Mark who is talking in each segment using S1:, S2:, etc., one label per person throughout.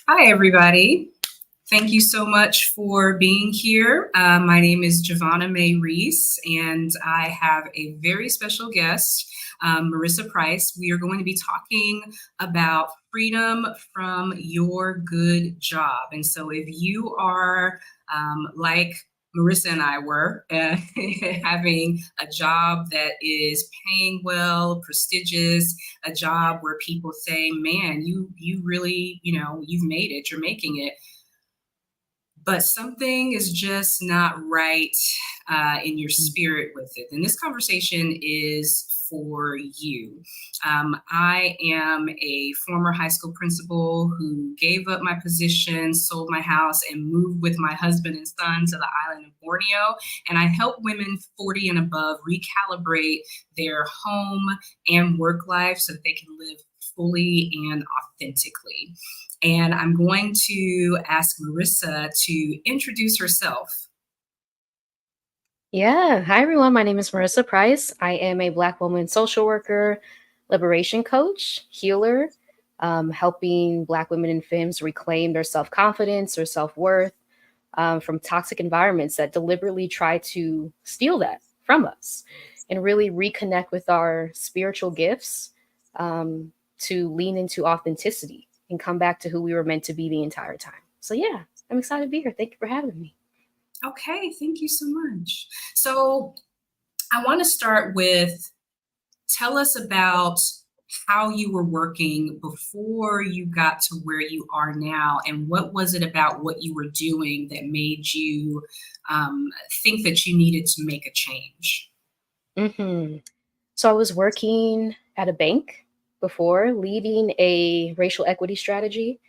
S1: Hi, everybody. Thank you so much for being here. My name is 𝐩𝐫𝐸 Reese, and I have a very special guest, Marissa Price. We are going to be talking about freedom from your good job. And so if you are like Marissa and I were, having a job that is paying well, prestigious, a job where people say, man, you really, you've made it, you're making it, but something is just not right in your spirit with it. And this conversation is for you. I am a former high school principal who gave up my position, sold my house, and moved with my husband and son to the island of Borneo. And I help women 40 and above recalibrate their home and work life so that they can live fully and authentically. And I'm going to ask Marissa to introduce herself.
S2: Yeah. Hi, everyone. My name is Marissa Price. I am a Black woman social worker, liberation coach, healer, helping Black women and femmes reclaim their self-confidence or self-worth from toxic environments that deliberately try to steal that from us and really reconnect with our spiritual gifts to lean into authenticity and come back to who we were meant to be the entire time. So yeah, I'm excited to be here. Thank you for having me.
S1: Okay, thank you so much. So I want to start with, tell us about how you were working before you got to where you are now, and what was it about what you were doing that made you think that you needed to make a change?
S2: So I was working at a bank before, leading a racial equity strategy.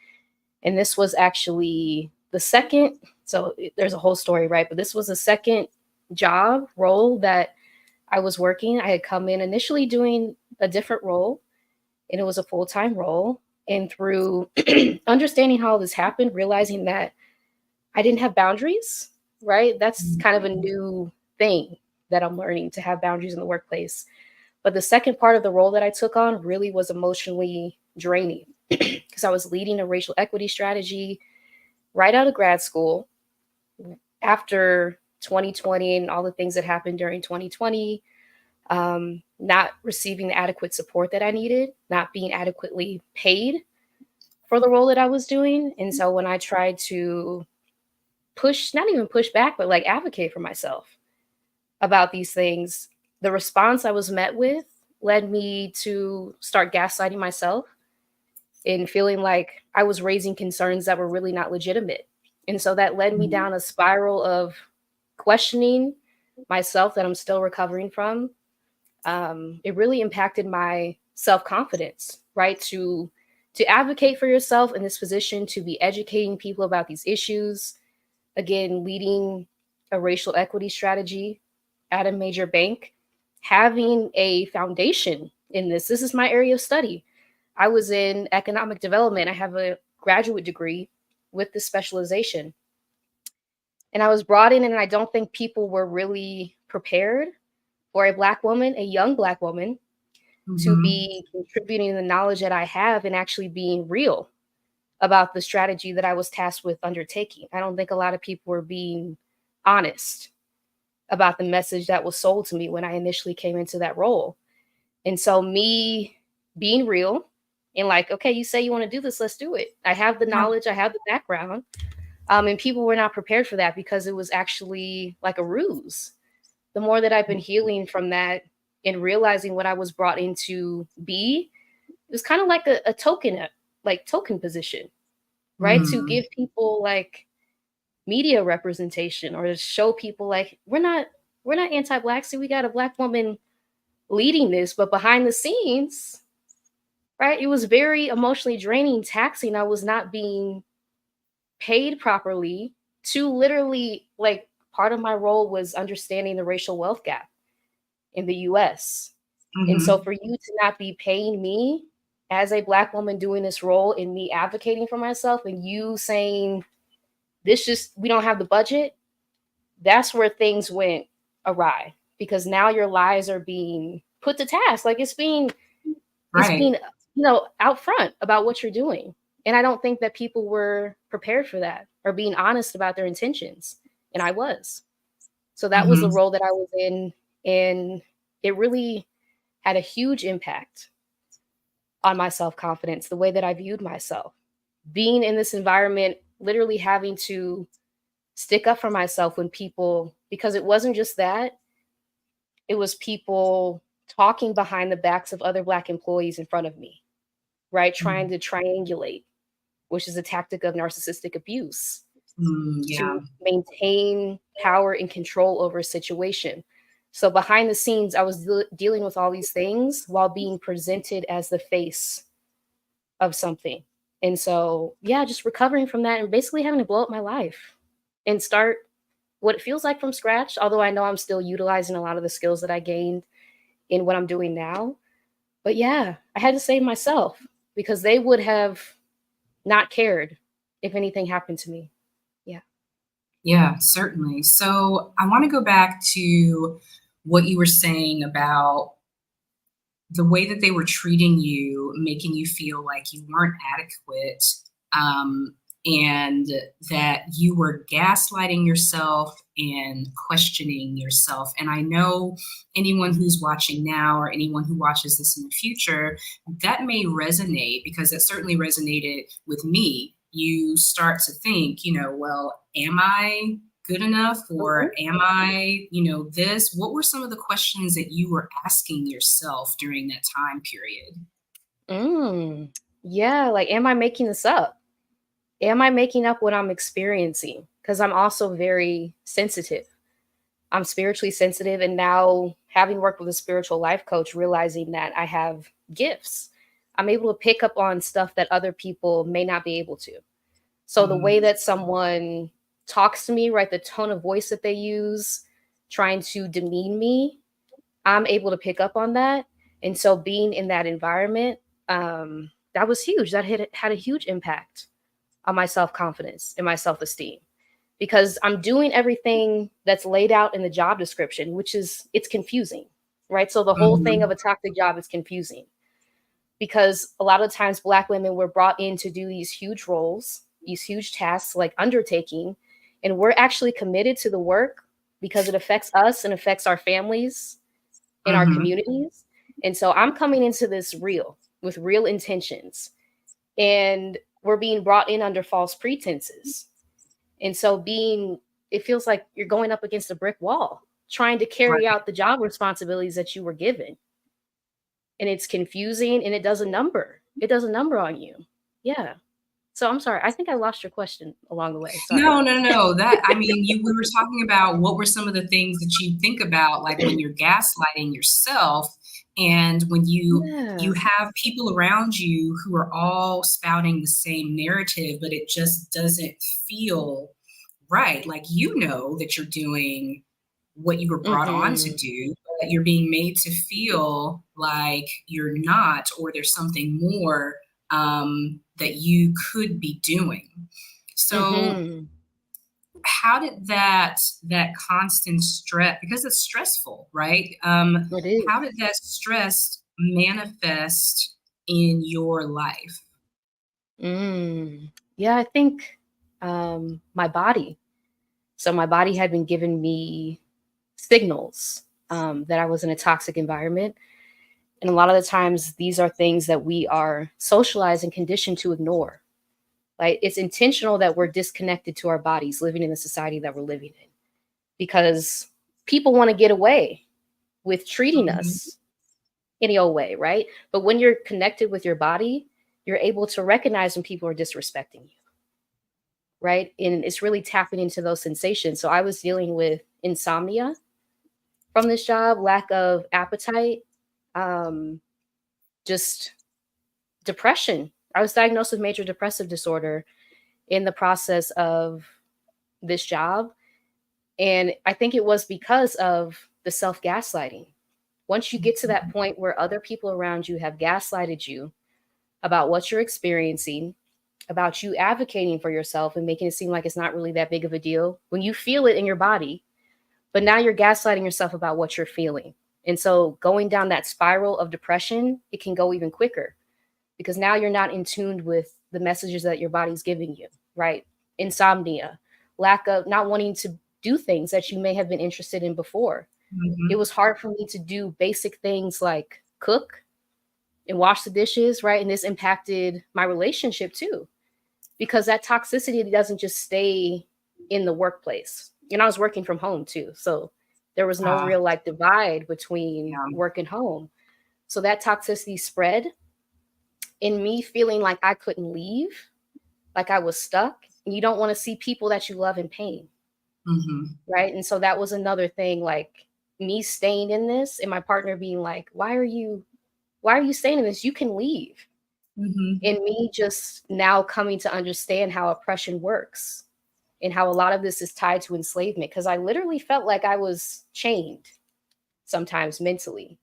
S2: And this was actually the second, there's a whole story, right? But this was the second job role that I was working. I had come in initially doing a different role, and it was a full-time role. And through understanding how this happened, realizing that I didn't have boundaries, right? That's kind of a new thing that I'm learning, to have boundaries in the workplace. But the second part of the role that I took on really was emotionally draining because I was leading a racial equity strategy right out of grad school after 2020 and all the things that happened during 2020, not receiving the adequate support that I needed, not being adequately paid for the role that I was doing. And so when I tried to not even push back, but like advocate for myself about these things, the response I was met with led me to start gaslighting myself and feeling like I was raising concerns that were really not legitimate. And so that led me down a spiral of questioning myself that I'm still recovering from. It really impacted my self-confidence, right? To advocate for yourself in this position, to be educating people about these issues. Again, leading a racial equity strategy at a major bank, having a foundation in this. This is my area of study. I was in economic development. I have a graduate degree with this specialization. And I was brought in, and I don't think people were really prepared for a Black woman, a young Black woman, to be contributing the knowledge that I have and actually being real about the strategy that I was tasked with undertaking. I don't think a lot of people were being honest about the message that was sold to me when I initially came into that role. And so me being real and like, okay, you say you want to do this, let's do it. I have the knowledge, I have the background. And people were not prepared for that because it was actually like a ruse. The more that I've been healing from that and realizing what I was brought in to be, it was kind of like a token position, right? To give people like media representation, or to show people like we're not anti-Black. See, we got a Black woman leading this, but behind the scenes, right, it was very emotionally draining, taxing. I was not being paid properly to literally, like, part of my role was understanding the racial wealth gap in the US. And so for you to not be paying me as a Black woman doing this role and me advocating for myself, and you saying we don't have the budget, that's where things went awry, because now your lies are being put to task. Like it's being, out front about what you're doing. And I don't think that people were prepared for that or being honest about their intentions. And I was. So that was the
S1: Mm-hmm.
S2: role that I was in. And it really had a huge impact on my self-confidence, the way that I viewed myself. Being in this environment, literally having to stick up for myself when people, because it wasn't just that, it was people talking behind the backs of other Black employees in front of me, right? Trying to triangulate, which is a tactic of narcissistic abuse,
S1: Yeah.
S2: to maintain power and control over a situation. So behind the scenes, I was dealing with all these things while being presented as the face of something. And so, yeah, just recovering from that and basically having to blow up my life and start what it feels like from scratch. Although I know I'm still utilizing a lot of the skills that I gained in what I'm doing now. But yeah, I had to save myself because they would have not cared if anything happened to me. Yeah.
S1: Yeah, certainly. So I want to go back to what you were saying about the way that they were treating you, making you feel like you weren't adequate, um, and that you were gaslighting yourself and questioning yourself. And I know anyone who's watching now or anyone who watches this in the future, that may resonate because it certainly resonated with me. You start to think, well, am I good enough or am I, this? What were some of the questions that you were asking yourself during that time period?
S2: Yeah, like, am I making this up? Am I making up what I'm experiencing? Because I'm also very sensitive. I'm spiritually sensitive. And now, having worked with a spiritual life coach, realizing that I have gifts, I'm able to pick up on stuff that other people may not be able to. So the way that someone talks to me, right, the tone of voice that they use, trying to demean me, I'm able to pick up on that. And so being in that environment, that was huge. That had a huge impact on my self-confidence and my self-esteem, because I'm doing everything that's laid out in the job description, which is, it's confusing, right? So the whole thing of a toxic job is confusing because a lot of times Black women were brought in to do these huge roles, these huge tasks like undertaking, and we're actually committed to the work because it affects us and affects our families in our communities. And so I'm coming into this with real intentions, and we're being brought in under false pretenses. And so it feels like you're going up against a brick wall, trying to carry
S1: Right.
S2: out the job responsibilities that you were given. And it's confusing, and it does a number. It does a number on you. Yeah. So I'm sorry. I think I lost your question along the way. Sorry.
S1: No. We were talking about what were some of the things that you think about, like when you're gaslighting yourself, and when you have people around you who are all spouting the same narrative, but it just doesn't feel right. Like, that you're doing what you were brought on to do, but you're being made to feel like you're not, or there's something more that you could be doing. So how did that constant stress, because it's stressful, right?
S2: It is.
S1: How did that stress manifest in your life?
S2: Yeah, I think my body. So my body had been giving me signals that I was in a toxic environment. And a lot of the times, these are things that we are socialized and conditioned to ignore. Like, it's intentional that we're disconnected to our bodies living in the society that we're living in, because people want to get away with treating us any old way, right? But when you're connected with your body, you're able to recognize when people are disrespecting you, right? And it's really tapping into those sensations. So I was dealing with insomnia from this job, lack of appetite, just depression. I was diagnosed with major depressive disorder in the process of this job. And I think it was because of the self-gaslighting. Once you get to that point where other people around you have gaslighted you about what you're experiencing, about you advocating for yourself and making it seem like it's not really that big of a deal when you feel it in your body, but now you're gaslighting yourself about what you're feeling. And so going down that spiral of depression, it can go even quicker because now you're not in tune with the messages that your body's giving you, right? Insomnia, lack of not wanting to do things that you may have been interested in before. It was hard for me to do basic things like cook and wash the dishes, right? And this impacted my relationship too, because that toxicity doesn't just stay in the workplace. And I was working from home too. So there was no real like divide between work and home. So that toxicity spread in me feeling like I couldn't leave, like I was stuck. And you don't want to see people that you love in pain. Right. And so that was another thing, like me staying in this and my partner being like, why are you staying in this? You can leave. And me just now coming to understand how oppression works and how a lot of this is tied to enslavement. Because I literally felt like I was chained sometimes mentally,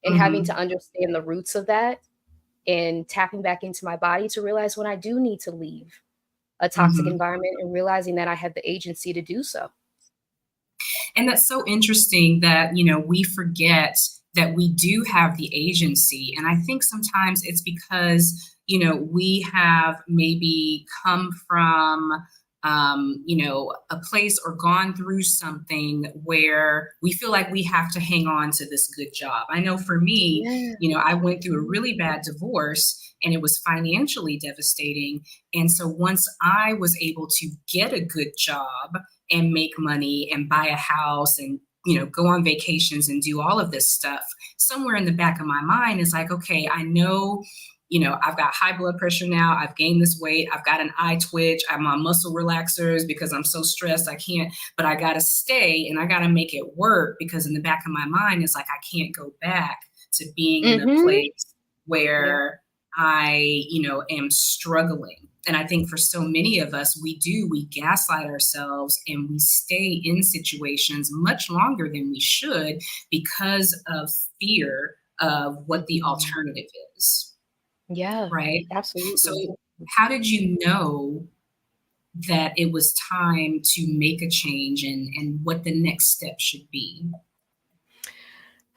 S2: and having to understand the roots of that and tapping back into my body to realize when I do need to leave a toxic environment and realizing that I have the agency to do so.
S1: And that's so interesting that, you know, we forget that we do have the agency. And I think sometimes it's because, you know, we have maybe come from, you know, a place or gone through something where we feel like we have to hang on to this good job. I know for me, you know, I went through a really bad divorce and it was financially devastating. And so once I was able to get a good job and make money and buy a house and, you know, go on vacations and do all of this stuff, somewhere in the back of my mind is like, okay, I know, you know, I've got high blood pressure now. I've gained this weight. I've got an eye twitch. I'm on muscle relaxers because I'm so stressed. I can't, but I got to stay and I got to make it work, because in the back of my mind, it's like, I can't go back to being in a place where I, you know, am struggling. And I think for so many of us, we gaslight ourselves and we stay in situations much longer than we should because of fear of what the alternative is.
S2: Yeah.
S1: Right.
S2: Absolutely.
S1: So how did you know that it was time to make a change and what the next step should be?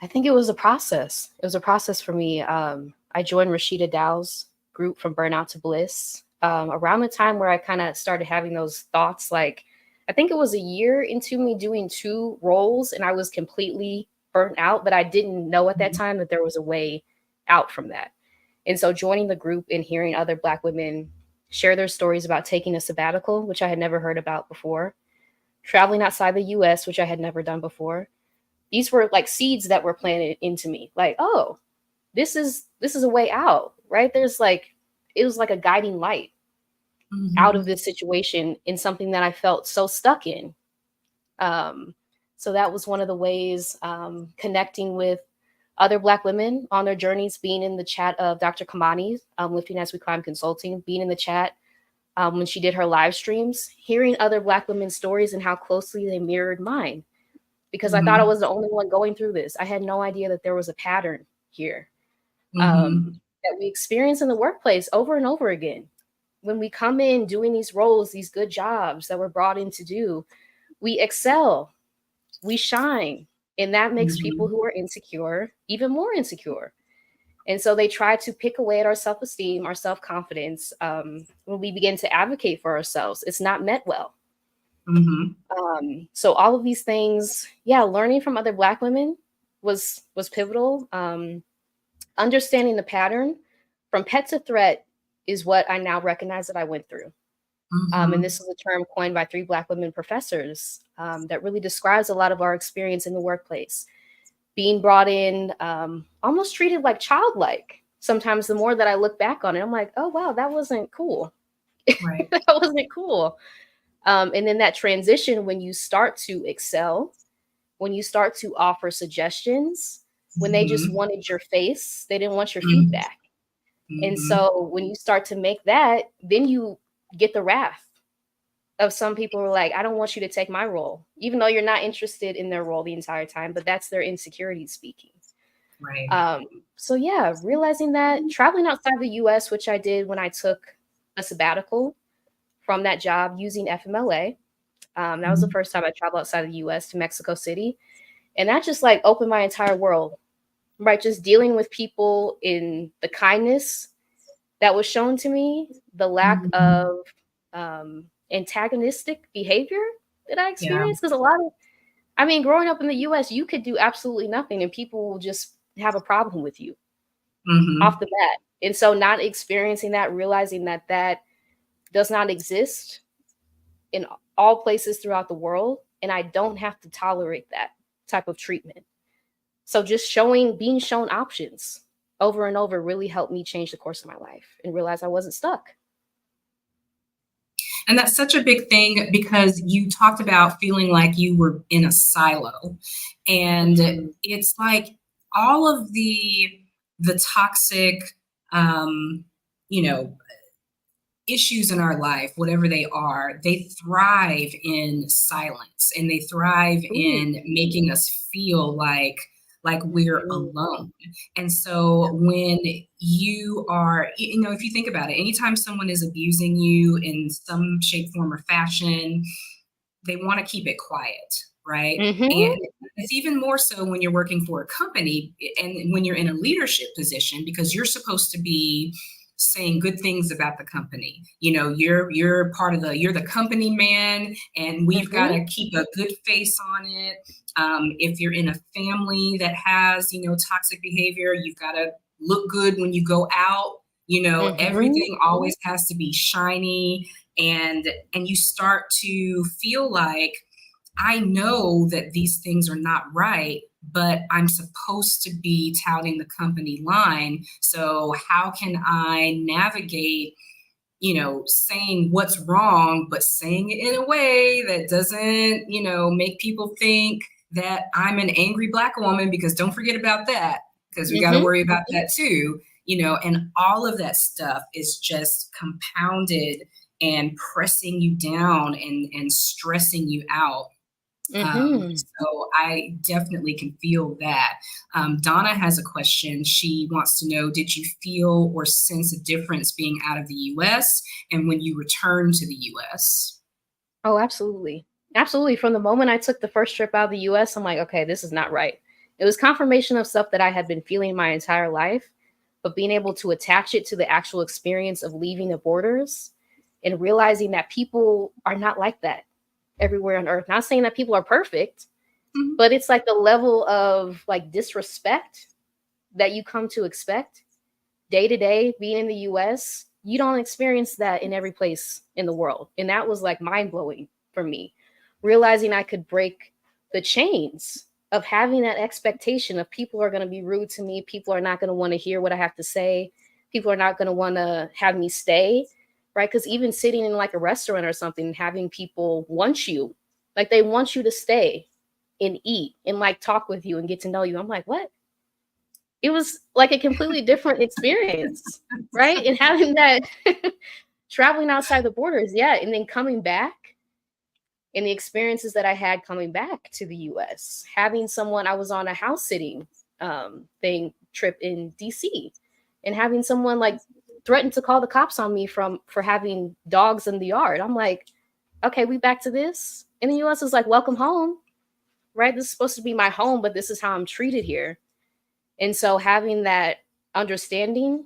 S2: I think it was a process. It was a process for me. I joined Rashida Dow's group From Burnout to Bliss around the time where I kind of started having those thoughts. Like, I think it was a year into me doing 2 roles and I was completely burnt out, but I didn't know at that time that there was a way out from that. And so joining the group and hearing other Black women share their stories about taking a sabbatical, which I had never heard about before, traveling outside the US, which I had never done before. These were like seeds that were planted into me. Like, oh, this is a way out, right? It was like a guiding light out of this situation in something that I felt so stuck in. So that was one of the ways, connecting with other Black women on their journeys, being in the chat of Dr. Kamani's Lifting as We Climb Consulting, being in the chat when she did her live streams, hearing other Black women's stories and how closely they mirrored mine. Because I thought I was the only one going through this. I had no idea that there was a pattern here that we experience in the workplace over and over again. When we come in doing these roles, these good jobs that we're brought in to do, we excel, we shine. And that makes people who are insecure even more insecure. And so they try to pick away at our self-esteem, our self-confidence when we begin to advocate for ourselves. It's not met well. So all of these things, learning from other Black women was pivotal. Understanding the pattern from pet to threat is what I now recognize that I went through. And this is a term coined by 3 Black women professors that really describes a lot of our experience in the workplace. Being brought in, almost treated like childlike. Sometimes the more that I look back on it, I'm like, oh, wow, that wasn't cool.
S1: Right.
S2: That wasn't cool. And then that transition when you start to excel, when you start to offer suggestions, when they just wanted your face, they didn't want your feedback. And so when you start to make that, then you get the wrath of some people who are like, I don't want you to take my role, even though you're not interested in their role the entire time, but that's their insecurities speaking.
S1: Right.
S2: So realizing that, traveling outside the US, which I did when I took a sabbatical from that job using FMLA. That was the first time I traveled outside of the US to Mexico City. And that just like opened my entire world, right? Just dealing with people in the kindness that was shown to me, the lack
S1: Mhm.
S2: of antagonistic behavior that I
S1: Yeah.
S2: experienced. Because a lot of, I mean, growing up in the US, you could do absolutely nothing and people will just have a problem with you off
S1: Mhm.
S2: the bat. And so not experiencing that, realizing that that does not exist in all places throughout the world, and I don't have to tolerate that type of treatment. So just showing, being shown options over and over really helped me change the course of my life and realize I wasn't stuck.
S1: And that's such a big thing because you talked about feeling like you were in a silo. And
S2: Mhm.
S1: it's like all of the toxic um, you know, issues in our life, whatever they are, they thrive in silence and they thrive
S2: Ooh.
S1: in making us feel like we're
S2: Mhm.
S1: alone. And so when you are, you know, if you think about it, anytime someone is abusing you in some shape, form, or fashion, they want to keep it quiet, right? And
S2: Mhm.
S1: it's even more so when you're working for a company and when you're in a leadership position because you're supposed to be saying good things about the company. You know, you're part of the you're the company man, and we've got
S2: Mhm.
S1: to keep a good face on it. If you're in a family that has toxic behavior, you've got to look good when you go out. You know,
S2: Mhm.
S1: everything always has to be shiny and you start to feel like I know that these things are not right, but I'm supposed to be touting the company line. So how can I navigate, saying what's wrong, but saying it in a way that doesn't, make people think that I'm an angry Black woman, because don't forget about that, because we got to
S2: Mhm.
S1: worry about that too, and all of that stuff is just compounded and pressing you down and stressing you out.
S2: Mhm.
S1: So I definitely can feel that. Donna has a question. She wants to know, did you feel or sense a difference being out of the US and when you returned to the US?
S2: Oh, absolutely. Absolutely. From the moment I took the first trip out of the US, I'm like, okay, this is not right. It was confirmation of stuff that I had been feeling my entire life, but being able to attach it to the actual experience of leaving the borders and realizing that people are not like that everywhere on earth. Not saying that people are perfect,
S1: Mhm.
S2: but it's like the level of like disrespect that you come to expect day to day being in the US. You don't experience that in every place in the world. And that was like mind blowing for me, realizing I could break the chains of having that expectation of people are going to be rude to me. People are not going to want to hear what I have to say. People are not going to want to have me stay. Right. Because even sitting in like a restaurant or something, having people want you, like they want you to stay and eat and like talk with you and get to know you. I'm like, what? It was like a completely different experience, right? And having that traveling outside the borders, yeah, and then coming back and the experiences that I had coming back to the US, having someone, I was on a house sitting thing trip in DC, and having someone like threaten to call the cops on me for having dogs in the yard. I'm like, okay, we back to this. In the US is like, welcome home, right? This is supposed to be my home, but this is how I'm treated here. And so having that understanding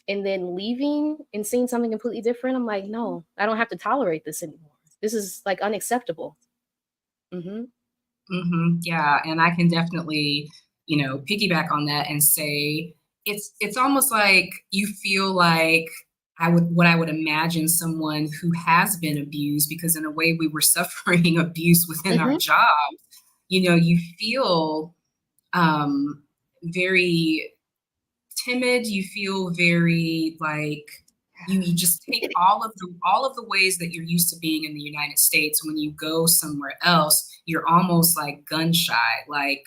S2: and then leaving and seeing something completely different, I'm like, no, I don't have to tolerate this anymore. This is like unacceptable. Hmm.
S1: Yeah, and I can definitely, piggyback on that and say it's almost like you feel like I would imagine someone who has been abused, because in a way we were suffering abuse within our
S2: Hmm.
S1: job. You feel very timid, you feel very like you just take all of the ways that you're used to being in the United States. When you go somewhere else, you're almost like gun shy, like,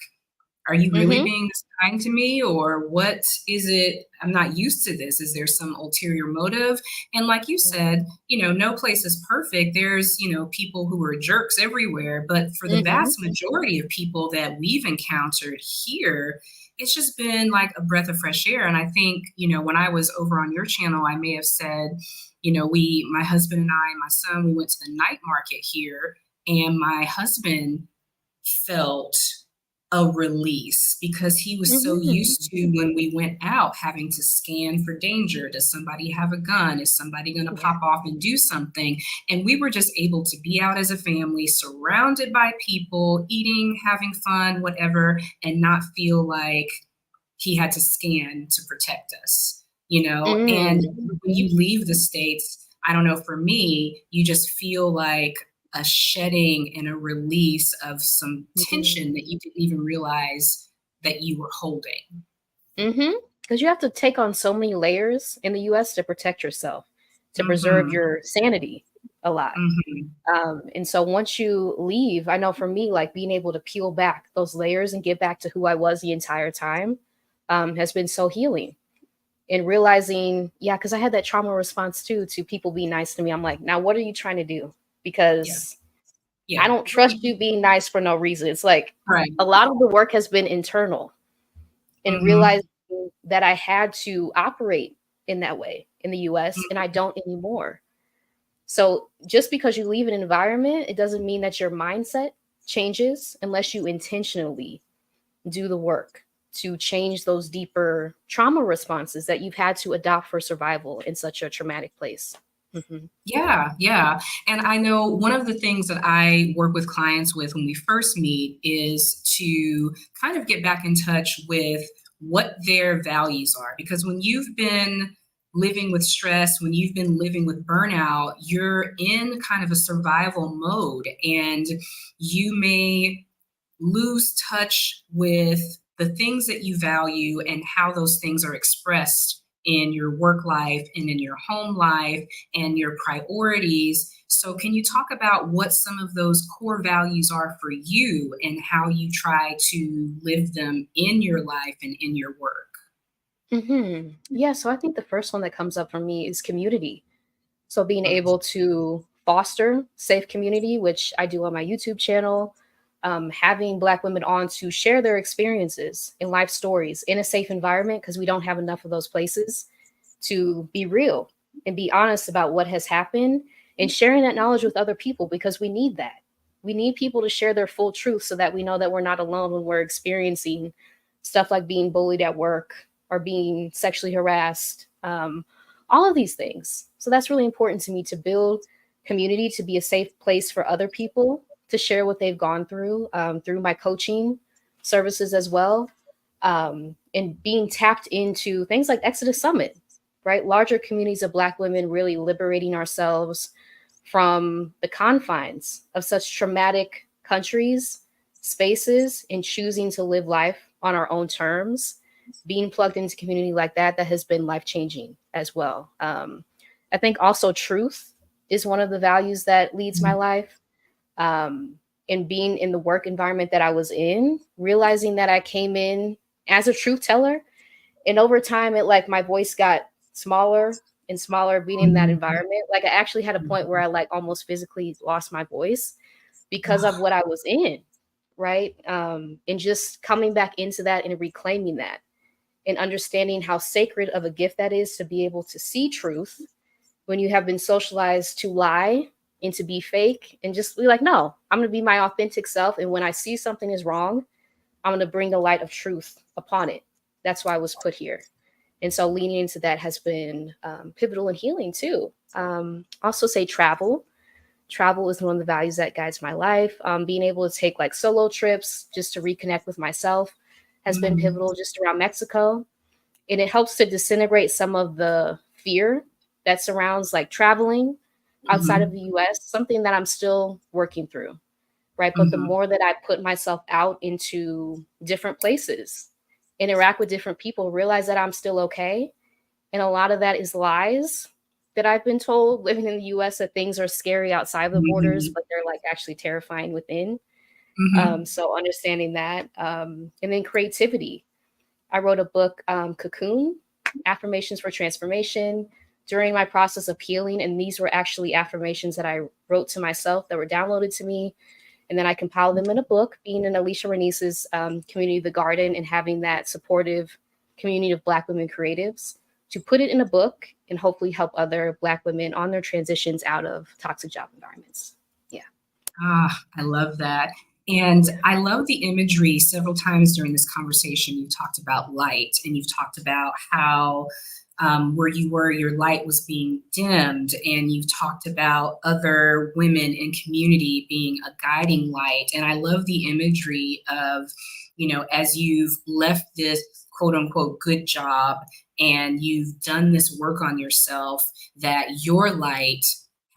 S1: are you really
S2: Hmm.
S1: being this kind to me, or what is it? I'm not used to this. Is there some ulterior motive? And like you said, no place is perfect. There's, people who are jerks everywhere, but for the
S2: Hmm.
S1: vast majority of people that we've encountered here, it's just been like a breath of fresh air. And I think, when I was over on your channel, I may have said, my husband and I and my son, we went to the night market here, and my husband felt a release, because he was so used to, when we went out, having to scan for danger. Does somebody have a gun? Is somebody going to pop off and do something? And we were just able to be out as a family, surrounded by people, eating, having fun, whatever, and not feel like he had to scan to protect us, you know? And when you leave the States, I don't know, for me, you just feel like a shedding and a release of some tension that you didn't even realize that you were holding.
S2: Because you have to take on so many layers in the US to protect yourself, to preserve your sanity a lot. And so once you leave, I know for me, like being able to peel back those layers and get back to who I was the entire time has been so healing. And realizing, because I had that trauma response too, to people being nice to me. I'm like, now what are you trying to do? Because I don't trust you being nice for no reason. It's like a lot of the work has been internal, and realizing that I had to operate in that way in the US and I don't anymore. So just because you leave an environment, it doesn't mean that your mindset changes unless you intentionally do the work to change those deeper trauma responses that you've had to adopt for survival in such a traumatic place.
S1: Yeah. And I know one of the things that I work with clients with when we first meet is to kind of get back in touch with what their values are. Because when you've been living with stress, when you've been living with burnout, you're in kind of a survival mode, and you may lose touch with the things that you value and how those things are expressed in your work life and in your home life and your priorities. So can you talk about what some of those core values are for you and how you try to live them in your life and in your work?
S2: Yeah, so I think the first one that comes up for me is community. So being able to foster safe community, which I do on my YouTube channel, having Black women on to share their experiences and life stories in a safe environment, because we don't have enough of those places, to be real and be honest about what has happened, and sharing that knowledge with other people, because we need that. We need people to share their full truth so that we know that we're not alone when we're experiencing stuff like being bullied at work or being sexually harassed, all of these things. So that's really important to me, to build community, to be a safe place for other people to share what they've gone through my coaching services as well. And being tapped into things like Exodus Summit, right? Larger communities of Black women really liberating ourselves from the confines of such traumatic countries, spaces, and choosing to live life on our own terms. Being plugged into community like that has been life-changing as well. I think also truth is one of the values that leads my life. And being in the work environment that I was in, realizing that I came in as a truth teller, and over time, my voice got smaller and smaller being in that environment. Like I actually had a point where I almost physically lost my voice because of what I was in, right? And just coming back into that and reclaiming that, and understanding how sacred of a gift that is, to be able to see truth when you have been socialized to lie and to be fake, and just be like, no, I'm going to be my authentic self. And when I see something is wrong, I'm going to bring the light of truth upon it. That's why I was put here. And so leaning into that has been pivotal in healing too. Also say travel. Travel is one of the values that guides my life. Being able to take solo trips just to reconnect with myself has been pivotal, just around Mexico. And it helps to disintegrate some of the fear that surrounds traveling outside of the US, something that I'm still working through, right? But the more that I put myself out into different places, interact with different people, realize that I'm still okay. And a lot of that is lies that I've been told living in the US, that things are scary outside the borders, but they're actually terrifying within. So understanding that, and then creativity. I wrote a book, Cocoon, Affirmations for Transformation, during my process of healing. And these were actually affirmations that I wrote to myself that were downloaded to me. And then I compiled them in a book, being in 𝐸𝐶ia Renice's community, The Garden, and having that supportive community of Black women creatives, to put it in a book and hopefully help other Black women on their transitions out of toxic job environments. Yeah.
S1: I love that. And I love the imagery. Several times during this conversation, you've talked about light, and you've talked about how where you were, your light was being dimmed, and you've talked about other women in community being a guiding light. And I love the imagery of, as you've left this quote unquote good job and you've done this work on yourself, that your light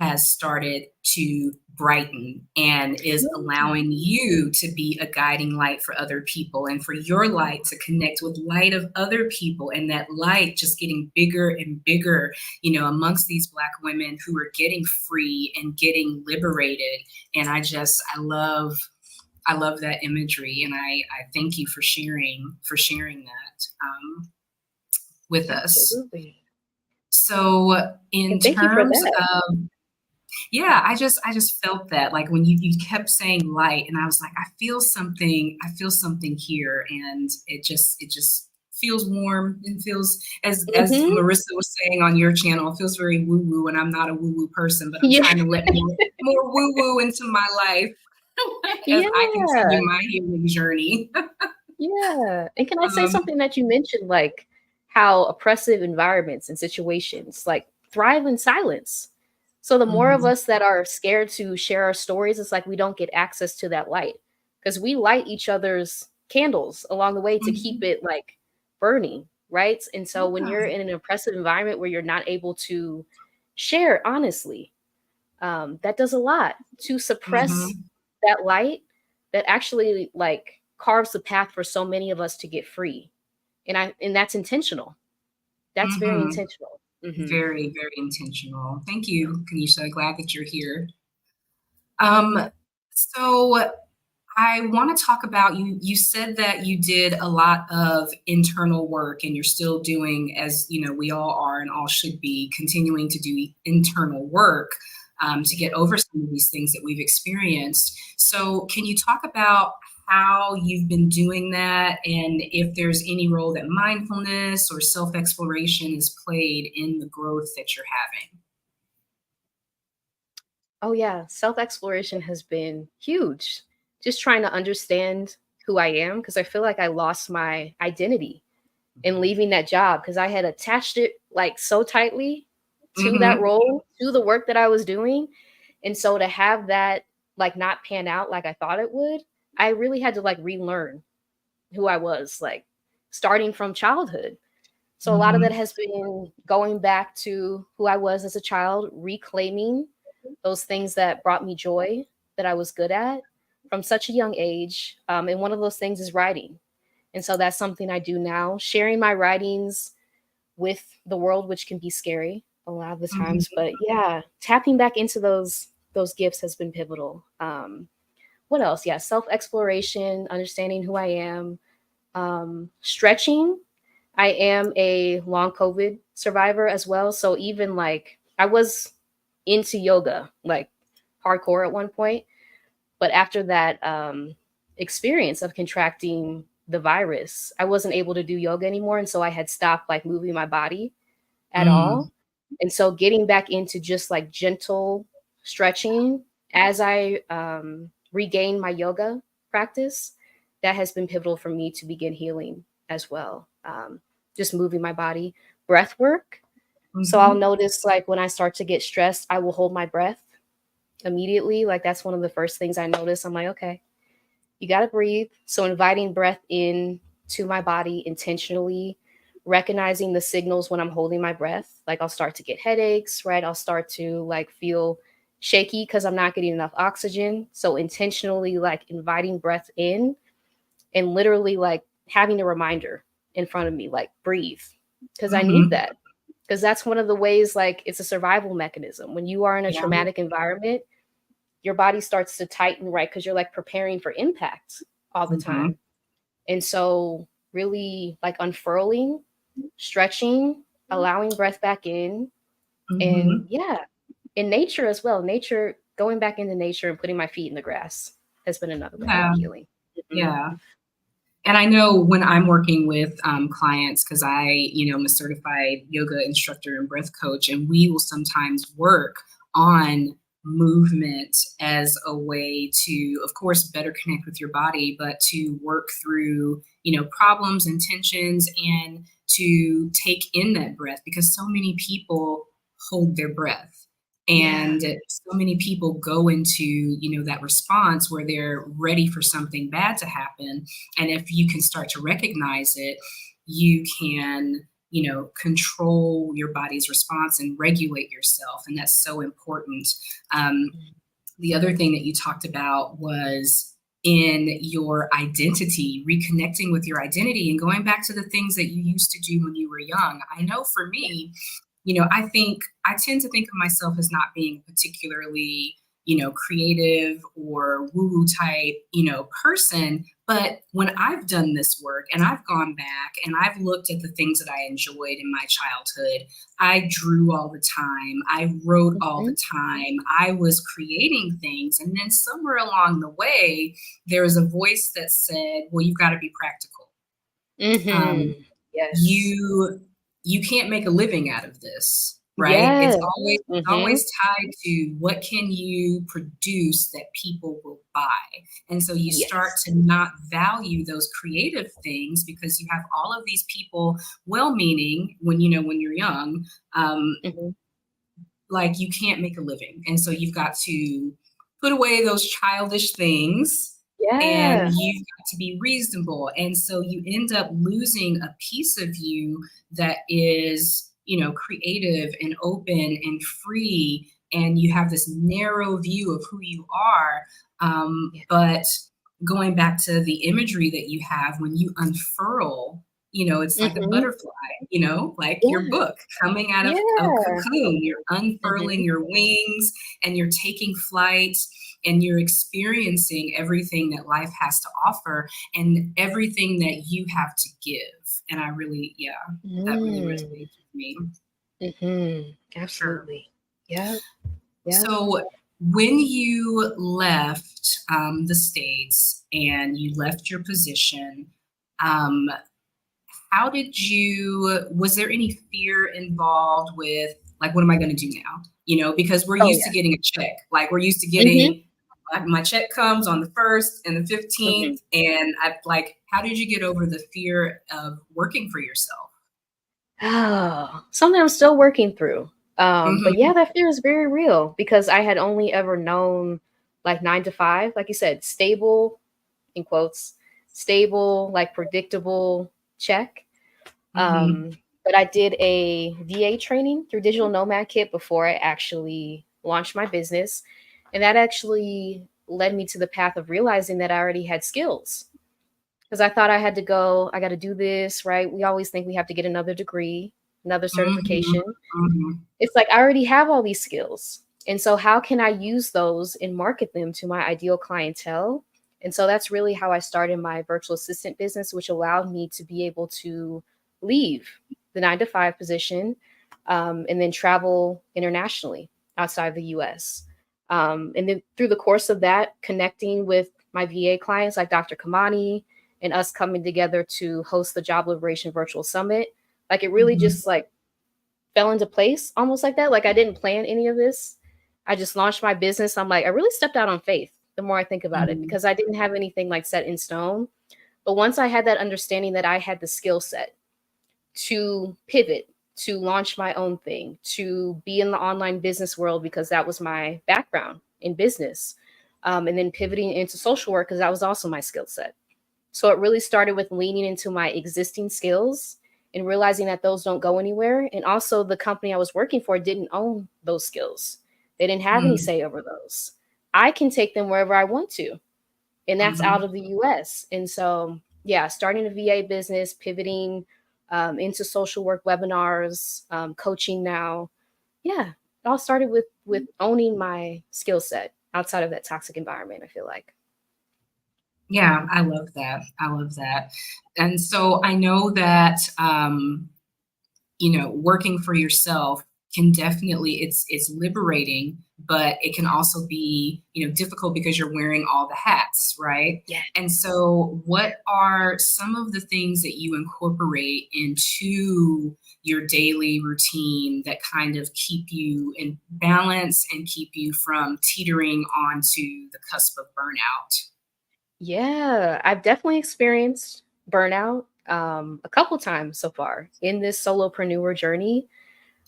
S1: has started to brighten and is allowing you to be a guiding light for other people, and for your light to connect with light of other people, and that light just getting bigger and bigger, amongst these Black women who are getting free and getting liberated. And I love that imagery, and I thank you for sharing that with us.
S2: Absolutely.
S1: So in terms of, yeah, I just felt that, like, when you kept saying light, and I was like, I feel something here, and it just feels warm, and feels, as Marissa was saying on your channel, it feels very woo woo, and I'm not a woo woo person, but I'm trying to let more woo woo into my life as I continue my healing journey.
S2: Yeah. And can I say something that you mentioned, like how oppressive environments and situations like thrive in silence? So the more of us that are scared to share our stories, it's like we don't get access to that light, because we light each other's candles along the way to keep it like burning, right? And so when you're in an oppressive environment where you're not able to share honestly, that does a lot to suppress that light that actually like carves the path for so many of us to get free. And that's intentional. That's very intentional.
S1: Very, very intentional. Thank you, Kanisha. Glad that you're here. So I want to talk about, you said that you did a lot of internal work, and you're still doing, as we all are and all should be, continuing to do internal work to get over some of these things that we've experienced. So can you talk about how you've been doing that, and if there's any role that mindfulness or self-exploration has played in the growth that you're having?
S2: Oh yeah, self-exploration has been huge. Just trying to understand who I am, because I feel like I lost my identity in leaving that job, because I had attached it like so tightly to that role, to the work that I was doing. And so to have that like not pan out like I thought it would, I really had to like relearn who I was, like starting from childhood. So a lot of that has been going back to who I was as a child, reclaiming those things that brought me joy, that I was good at from such a young age. And one of those things is writing. And so that's something I do now, sharing my writings with the world, which can be scary a lot of the times. But yeah, tapping back into those gifts has been pivotal. What else? Yeah, self-exploration, understanding who I am, stretching. I am a long COVID survivor as well. So even like I was into yoga, like hardcore at one point. But after that experience of contracting the virus, I wasn't able to do yoga anymore. And so I had stopped like moving my body at all. And so getting back into just like gentle stretching as I regain my yoga practice, that has been pivotal for me to begin healing as well. Just moving my body, breath work. So I'll notice like when I start to get stressed, I will hold my breath immediately. Like that's one of the first things I notice. I'm like, okay, you got to breathe. So inviting breath in to my body intentionally, recognizing the signals when I'm holding my breath. Like I'll start to get headaches, right? I'll start to like feel shaky because I'm not getting enough oxygen. So intentionally like inviting breath in and literally like having a reminder in front of me, like breathe, because I need that. Because that's one of the ways, like it's a survival mechanism. When you are in a traumatic environment, your body starts to tighten, right? Because you're like preparing for impact all the time. And so really like unfurling, stretching, allowing breath back in. And yeah, in nature as well. Nature, going back into nature and putting my feet in the grass has been another way of healing.
S1: Yeah. And I know when I'm working with clients, because I'm a certified yoga instructor and breath coach, and we will sometimes work on movement as a way to, of course, better connect with your body, but to work through, problems and tensions, and to take in that breath, because so many people hold their breath.
S2: Yeah.
S1: And so many people go into, that response where they're ready for something bad to happen. And if you can start to recognize it, you can, control your body's response and regulate yourself. And that's so important. The other thing that you talked about was in your identity, reconnecting with your identity and going back to the things that you used to do when you were young. I know for me, I tend to think of myself as not being particularly, creative or woo-woo type, person. But when I've done this work and I've gone back and I've looked at the things that I enjoyed in my childhood, I drew all the time. I wrote all the time. I was creating things. And then somewhere along the way, there was a voice that said, well, you've got to be practical.
S2: Yes.
S1: You can't make a living out of this, right?
S2: Yes.
S1: It's always tied to what can you produce that people will buy. And so you start to not value those creative things because you have all of these people, well-meaning, when you're young, like you can't make a living. And so you've got to put away those childish things. And you've got to be reasonable. And so you end up losing a piece of you that is, creative and open and free. And you have this narrow view of who you are. But going back to the imagery that you have when you unfurl, it's like a butterfly, like your book coming out of a cocoon. You're unfurling your wings and you're taking flight and you're experiencing everything that life has to offer and everything that you have to give. And I really, that really resonates with me.
S2: Absolutely.
S1: Sure. Yeah. So when you left the States and you left your position, was there any fear involved with, like, what am I going to do now? Because we're used to getting a check. Like, we're used to getting, my check comes on the 1st and the 15th. And how did you get over the fear of working for yourself?
S2: Oh, something I'm still working through. But yeah, that fear is very real because I had only ever known like 9 to 5, like you said, stable, in quotes, stable, like predictable check. But I did a VA training through Digital Nomad Kit before I actually launched my business. And that actually led me to the path of realizing that I already had skills. Because I thought I had to go, I got to do this, right? We always think we have to get another degree, another certification. It's like, I already have all these skills. And so how can I use those and market them to my ideal clientele? And so that's really how I started my virtual assistant business, which allowed me to be able to leave the 9 to 5 position and then travel internationally outside the US. And then through the course of that, connecting with my VA clients like Dr. Kamani and us coming together to host the Job Liberation Virtual Summit, like it really just like fell into place almost like that. Like I didn't plan any of this. I just launched my business. I'm like, I really stepped out on faith the more I think about it, because I didn't have anything like set in stone. But once I had that understanding that I had the skill set to pivot, to launch my own thing, to be in the online business world, because that was my background in business, and then pivoting into social work, because that was also my skill set. So it really started with leaning into my existing skills and realizing that those don't go anywhere. And also the company I was working for didn't own those skills. They didn't have any say over those. I can take them wherever I want to. And that's out of the US. And so, yeah, starting a VA business, pivoting into social work webinars, coaching now. Yeah, it all started with owning my skill set outside of that toxic environment, I feel like.
S1: Yeah, I love that. I love that. And so I know that, working for yourself can definitely, it's liberating, but it can also be, difficult because you're wearing all the hats, right?
S2: Yeah.
S1: And so what are some of the things that you incorporate into your daily routine that kind of keep you in balance and keep you from teetering onto the cusp of burnout?
S2: Yeah, I've definitely experienced burnout a couple times so far in this solopreneur journey.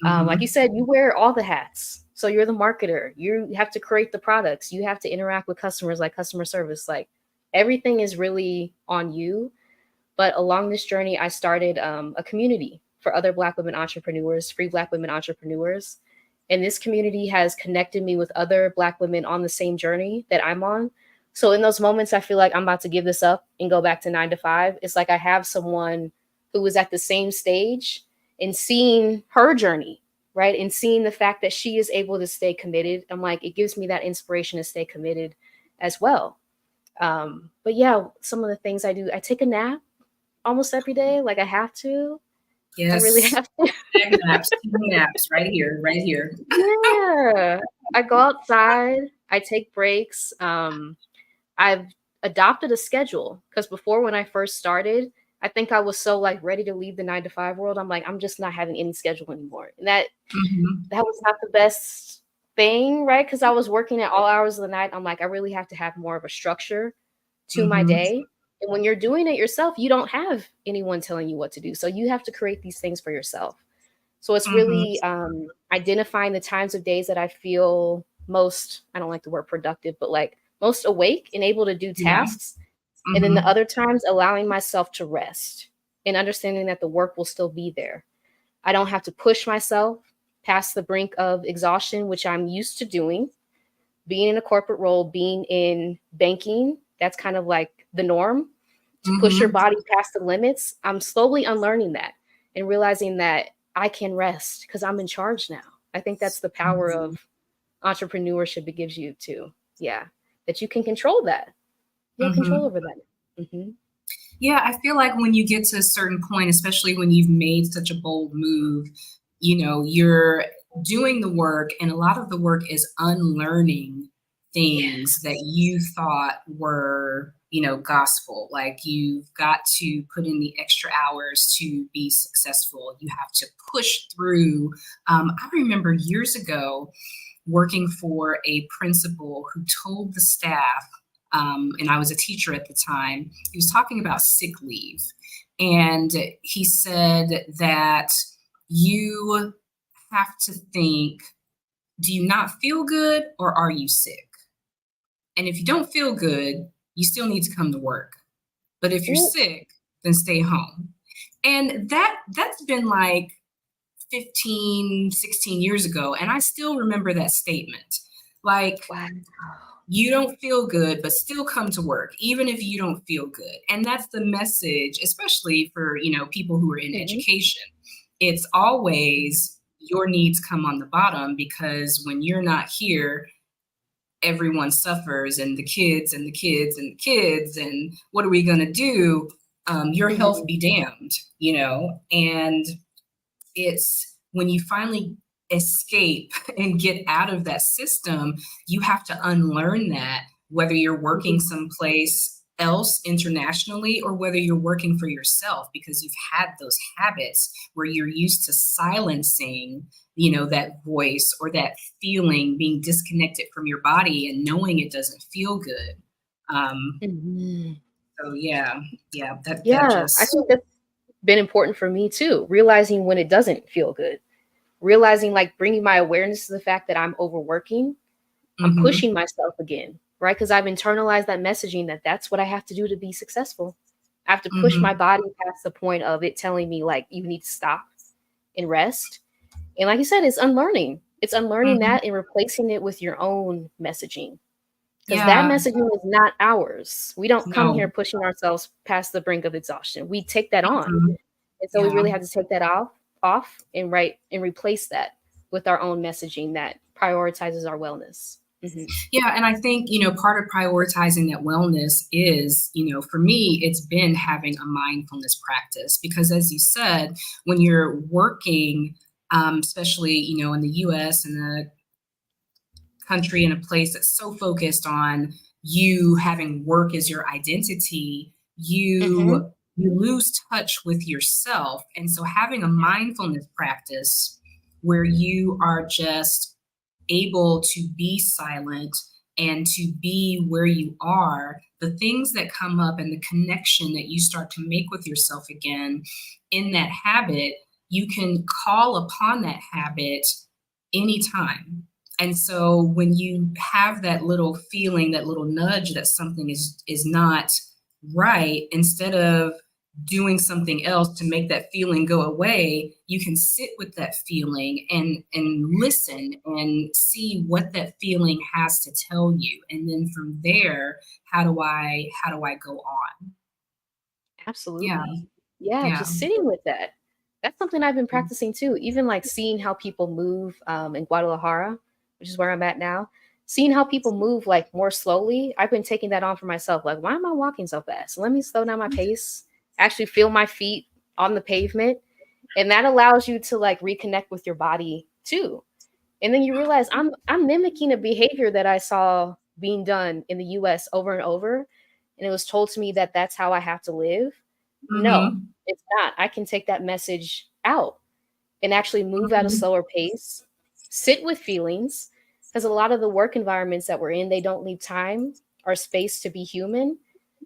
S2: Like you
S1: Mhm.
S2: said, you wear all the hats. So you're the marketer. You have to create the products. You have to interact with customers, like customer service. Like everything is really on you. But along this journey, I started a community for other Black women entrepreneurs, free Black women entrepreneurs. And this community has connected me with other Black women on the same journey that I'm on. So in those moments, I feel like I'm about to give this up and go back to 9 to 5. It's like I have someone who was at the same stage and seeing her journey, right? And seeing the fact that she is able to stay committed. I'm like, it gives me that inspiration to stay committed as well. But yeah, some of the things I do, I take a nap almost every day. Like I have to. I really
S1: Yes.
S2: have to.
S1: Naps, naps, right here, right here.
S2: Yeah. I go outside. I take breaks. I've adopted a schedule because before when I first started, I think I was so like ready to leave the 9 to 5 world. I'm like, I'm just not having any schedule anymore. And
S1: Mhm.
S2: that was not the best thing, right? Because I was working at all hours of the night. I'm like, I really have to have more of a structure to my
S1: Mhm.
S2: day. And when you're doing it yourself, you don't have anyone telling you what to do. So you have to create these things for yourself. So it's
S1: Mhm.
S2: really identifying the times of days that I feel most, I don't like the word productive, but like most awake and able to do
S1: Yeah.
S2: tasks. And then the
S1: Mhm.
S2: other times allowing myself to rest and understanding that the work will still be there. I don't have to push myself past the brink of exhaustion, which I'm used to doing. Being in a corporate role, being in banking, that's kind of like the norm to push your
S1: Mhm.
S2: body past the limits. I'm slowly unlearning that and realizing that I can rest because I'm in charge now. I think that's the power
S1: Mhm.
S2: of entrepreneurship. It gives you too. Yeah. That you can control that. You have control
S1: Mhm.
S2: over that.
S1: Yeah, I feel like when you get to a certain point, especially when you've made such a bold move, you're doing the work, and a lot of the work is unlearning things that
S2: Yes.
S1: you thought were, gospel. Like you've got to put in the extra hours to be successful. You have to push through. I remember years ago working for a principal who told the staff, and I was a teacher at the time, he was talking about sick leave. And he said that you have to think, do you not feel good or are you sick? And if you don't feel good, you still need to come to work. But if you're
S2: Ooh,
S1: sick, then stay home. And that's been like 15, 16 years ago. And I still remember that statement. Like,
S2: wow.
S1: you don't feel good, but still come to work, even if you don't feel good. And that's the message, especially for, people who are in
S2: Mhm.
S1: education. It's always your needs come on the bottom because when you're not here, everyone suffers and the kids and the kids and the kids. And what are we going to do? Your health
S2: Mhm.
S1: be damned, and it's when you finally escape and get out of that system, you have to unlearn that, whether you're working
S2: Mhm.
S1: someplace else internationally or whether you're working for yourself because you've had those habits where you're used to silencing, that voice or that feeling, being disconnected from your body and knowing it doesn't feel good. Um,
S2: Mhm.
S1: so yeah, yeah, that
S2: Yeah, I
S1: just
S2: think that's been important for me too, realizing when it doesn't feel good. Realizing like bringing my awareness to the fact that I'm overworking, I'm
S1: mhm,
S2: pushing myself again, right? Because I've internalized that messaging that that's what I have to do to be successful. I have to push my
S1: mhm,
S2: body past the point of it telling me like you need to stop and rest. And like you said, it's unlearning. It's unlearning
S1: mhm.
S2: that and replacing it with your own messaging. Because that
S1: Yeah,
S2: messaging is not ours. We don't come
S1: no.
S2: here pushing ourselves past the brink of exhaustion. We take that on.
S1: Mhm.
S2: And so we
S1: Yeah.
S2: really have to take that off and replace that with our own messaging that prioritizes our wellness.
S1: Yeah, and I think, part of prioritizing that wellness is, for me, it's been having a mindfulness practice because as you said, when you're working especially, in the US and the country, in a place that's so focused on you having work as your identity,
S2: Mm-hmm.
S1: you lose touch with yourself. And so having a mindfulness practice where you are just able to be silent and to be where you are, the things that come up and the connection that you start to make with yourself again in that habit, you can call upon that habit anytime. And so when you have that little feeling, that little nudge that something is not right, instead of doing something else to make that feeling go away, you can sit with that feeling and listen and see what that feeling has to tell you. And then from there, how do I go on? Yeah,
S2: Absolutely. Yeah,
S1: yeah.
S2: just sitting with that. That's something I've been practicing too. Even like seeing how people move in Guadalajara, which is where I'm at now, seeing how people move like more slowly. I've been taking that on for myself. Like, why am I walking so fast? Let me slow down my pace, actually feel my feet on the pavement. And that allows you to like reconnect with your body too. And then you realize I'm mimicking a behavior that I saw being done in the US over and over. And it was told to me that that's how I have to live. No,
S1: Mhm.
S2: it's not. I can take that message out and actually move at a
S1: Mhm.
S2: slower pace, sit with feelings, because a lot of the work environments that we're in, they don't leave time or space to be human.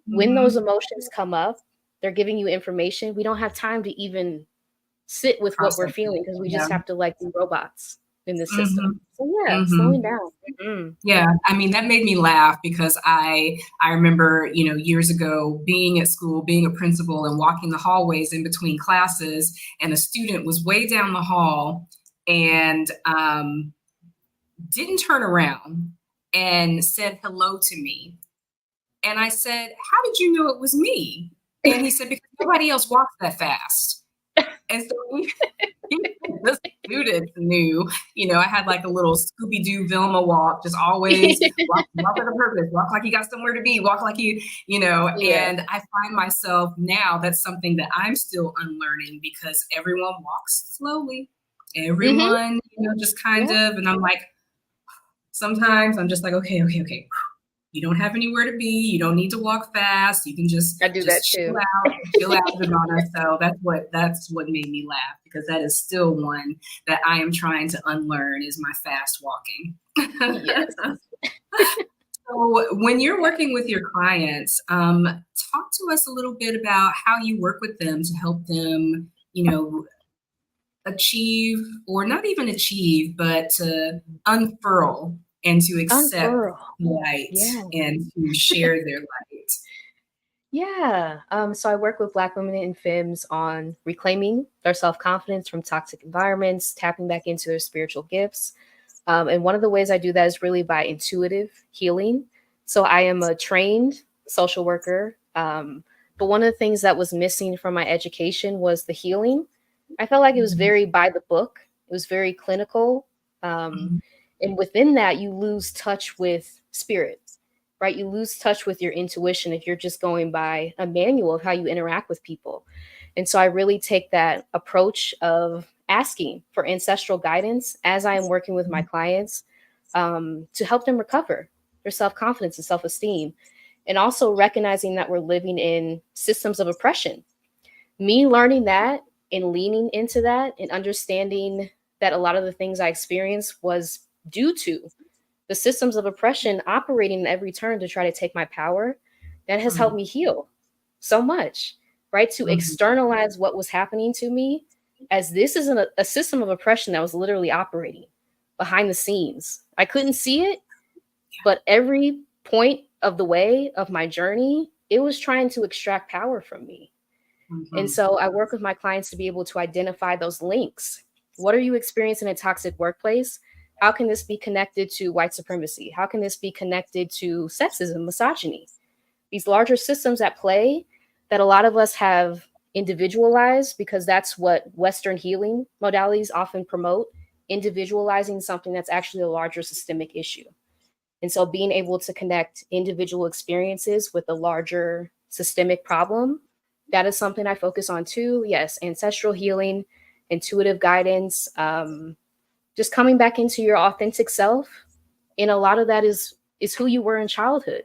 S2: When those
S1: Mhm.
S2: emotions come up, they're giving you information. We don't have time to even sit with what we're
S1: Process it.
S2: feeling because we
S1: Yeah.
S2: just have to like be robots in this system.
S1: Mhm.
S2: So yeah, slowing
S1: Mhm.
S2: down. Mhm.
S1: Yeah, I mean, that made me laugh because I remember, years ago being at school, being a principal and walking the hallways in between classes, and a student was way down the hall and didn't turn around and said hello to me. And I said, "How did you know it was me?" And he said, "Because nobody else walks that fast." And so the students knew, I had like a little Scooby-Doo Vilma walk, just always walk with a purpose, walk like you got somewhere to be, walk like
S2: Yeah.
S1: and I find myself now, that's something that I'm still unlearning because everyone walks slowly.
S2: Mhm.
S1: Everyone, just kind
S2: Yeah.
S1: of, and I'm like, sometimes I'm just like, okay, okay, okay. You don't have anywhere to be. You don't need to walk fast. You can
S2: I do that
S1: just
S2: too.
S1: chill out, Devonna. So that's what made me laugh because that is still one that I am trying to unlearn is my fast walking.
S2: Yes.
S1: So when you're working with your clients, talk to us a little bit about how you work with them to help them, achieve or not even achieve, but to unfurl and to accept
S2: Unfurl.
S1: light
S2: Yeah.
S1: and to share their light.
S2: Yeah. So I work with Black women and femmes on reclaiming their self confidence from toxic environments, tapping back into their spiritual gifts. And one of the ways I do that is really by intuitive healing. So I am a trained social worker. But one of the things that was missing from my education was the healing. I felt like it was
S1: Mhm,
S2: very by the book, it was very clinical. Um,
S1: mhm,
S2: and within that, you lose touch with spirit, right? You lose touch with your intuition if you're just going by a manual of how you interact with people. And so I really take that approach of asking for ancestral guidance as I am working with my clients to help them recover their self confidence and self esteem. And also recognizing that we're living in systems of oppression. Me learning that and leaning into that and understanding that a lot of the things I experienced was due to the systems of oppression operating at every turn to try to take my power, that has helped
S1: mhm,
S2: me heal so much, right? To
S1: mhm,
S2: externalize what was happening to me as this is a system of oppression that was literally operating behind the scenes. I couldn't see it, but every point of the way of my journey, it was trying to extract power from me. And
S1: mhm,
S2: so I work with my clients to be able to identify those links. What are you experiencing in a toxic workplace? How can this be connected to white supremacy? How can this be connected to sexism, misogyny? These larger systems at play that a lot of us have individualized because that's what Western healing modalities often promote, individualizing something that's actually a larger systemic issue. And so being able to connect individual experiences with a larger systemic problem, that is something I focus on too. Yes, ancestral healing intuitive guidance, just coming back into your authentic self. And a lot of that is who you were in childhood.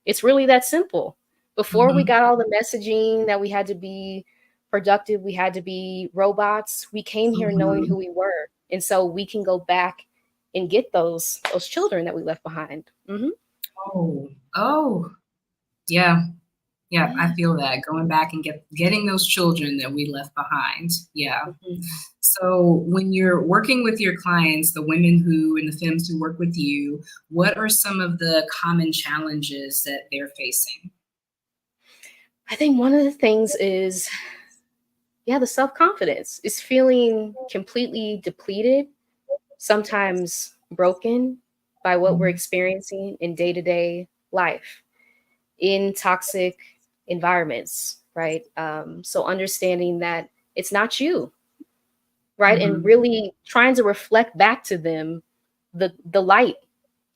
S2: It's really that simple. Before we got all the messaging that we had to be productive, we had to be robots, we came here knowing who we were. And so we can go back and get those children that we left behind.
S1: Yeah. Yeah, I feel that, going back and getting those children that we left behind. Yeah. So when you're working with your clients, the women and the femmes who work with you, what are some of the common challenges that they're facing?
S2: I think one of the things is, the self-confidence is feeling completely depleted, sometimes broken by what we're experiencing in day-to-day life, in toxic environments, right? So understanding that it's not you, right? And really trying to reflect back to them the light,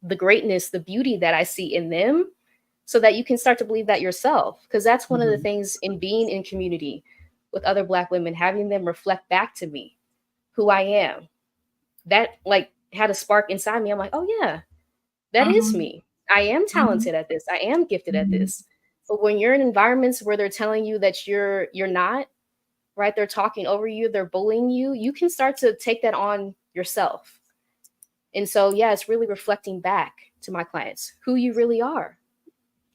S2: the greatness, the beauty that I see in them, so that you can start to believe that yourself. Because that's one of the things in being in community with other Black women, having them reflect back to me who I am. That like had a spark inside me. I'm like, oh yeah, that is me. I am talented at this. I am gifted at this. But when you're in environments where they're telling you that you're not, right? They're talking over you, they're bullying you, you can start to take that on yourself. And so, it's really reflecting back to my clients who you really are,